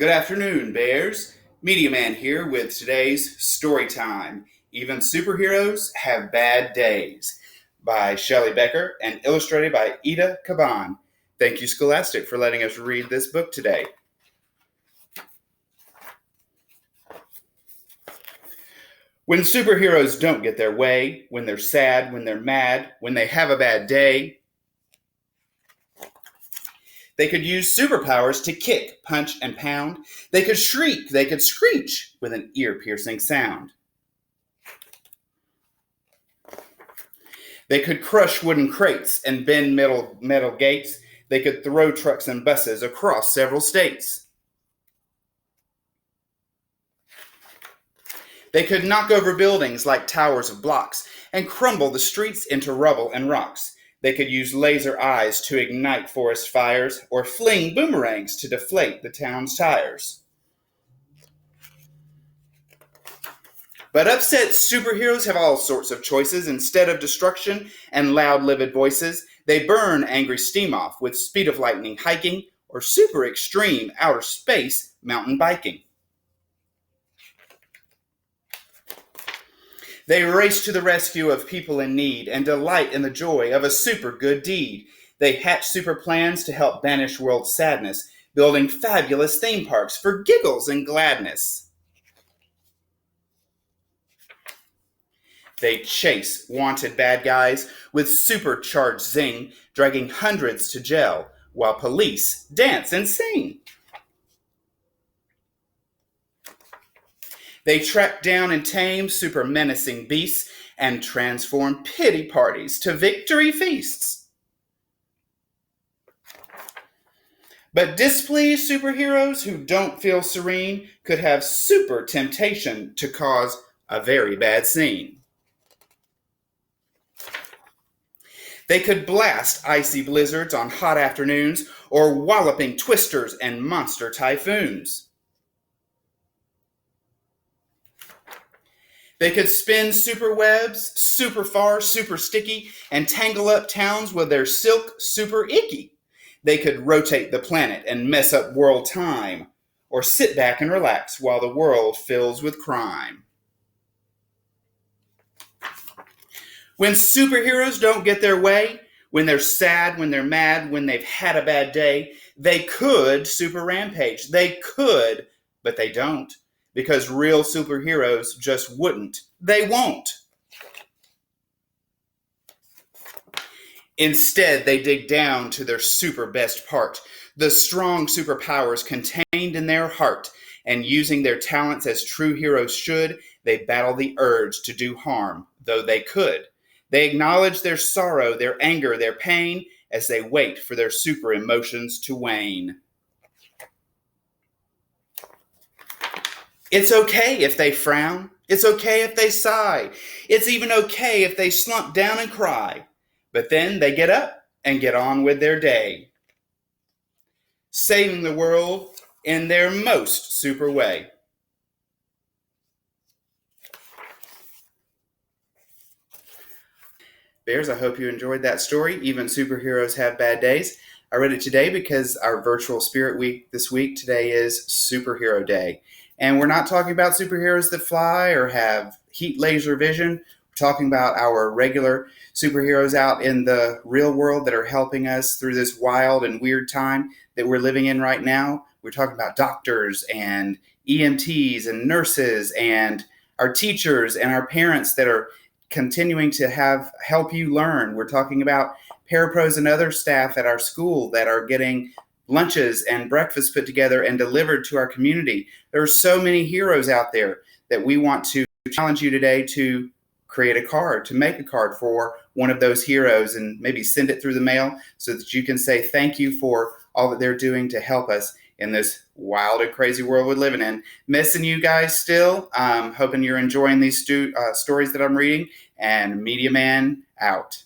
Good afternoon, Bears. Media Man here with today's story time. Even Superheroes Have Bad Days by Shelley Becker and illustrated by Ida Caban. Thank you, Scholastic, for letting us read this book today. When superheroes don't get their way, when they're sad, when they're mad, when they have a bad day, they could use superpowers to kick, punch, and pound. They could shriek, they could screech with an ear-piercing sound. They could crush wooden crates and bend metal gates. They could throw trucks and buses across several states. They could knock over buildings like towers of blocks and crumble the streets into rubble and rocks. They could use laser eyes to ignite forest fires or fling boomerangs to deflate the town's tires. But upset superheroes have all sorts of choices. Instead of destruction and loud, livid voices, they burn angry steam off with speed of lightning hiking or super extreme outer space mountain biking. They race to the rescue of people in need and delight in the joy of a super good deed. They hatch super plans to help banish world sadness, building fabulous theme parks for giggles and gladness. They chase wanted bad guys with supercharged zing, dragging hundreds to jail while police dance and sing. They track down and tame super menacing beasts and transform pity parties to victory feasts. But displeased superheroes who don't feel serene could have super temptation to cause a very bad scene. They could blast icy blizzards on hot afternoons or walloping twisters and monster typhoons. They could spin super webs, super far, super sticky, and tangle up towns with their silk super icky. They could rotate the planet and mess up world time, or sit back and relax while the world fills with crime. When superheroes don't get their way, when they're sad, when they're mad, when they've had a bad day, they could super rampage. They could, but they don't. Because real superheroes just wouldn't. They won't. Instead, they dig down to their super best part, the strong superpowers contained in their heart, and using their talents as true heroes should, they battle the urge to do harm, though they could. They acknowledge their sorrow, their anger, their pain, as they wait for their super emotions to wane. It's okay if they frown. It's okay if they sigh. It's even okay if they slump down and cry. But then they get up and get on with their day, saving the world in their most super way. Bears, I hope you enjoyed that story. Even superheroes have bad days. I read it today because our virtual Spirit Week this week today is Superhero Day. And we're not talking about superheroes that fly or have heat laser vision. We're talking about our regular superheroes out in the real world that are helping us through this wild and weird time that we're living in right now. We're talking about doctors and EMTs and nurses and our teachers and our parents that are continuing to help you learn. We're talking about parapros and other staff at our school that are getting lunches and breakfast put together and delivered to our community. There are so many heroes out there that we want to challenge you today to create a card, to make a card for one of those heroes and maybe send it through the mail so that you can say thank you for all that they're doing to help us in this wild and crazy world we're living in. Missing you guys still. Hoping you're enjoying these stories that I'm reading. And Media Man out.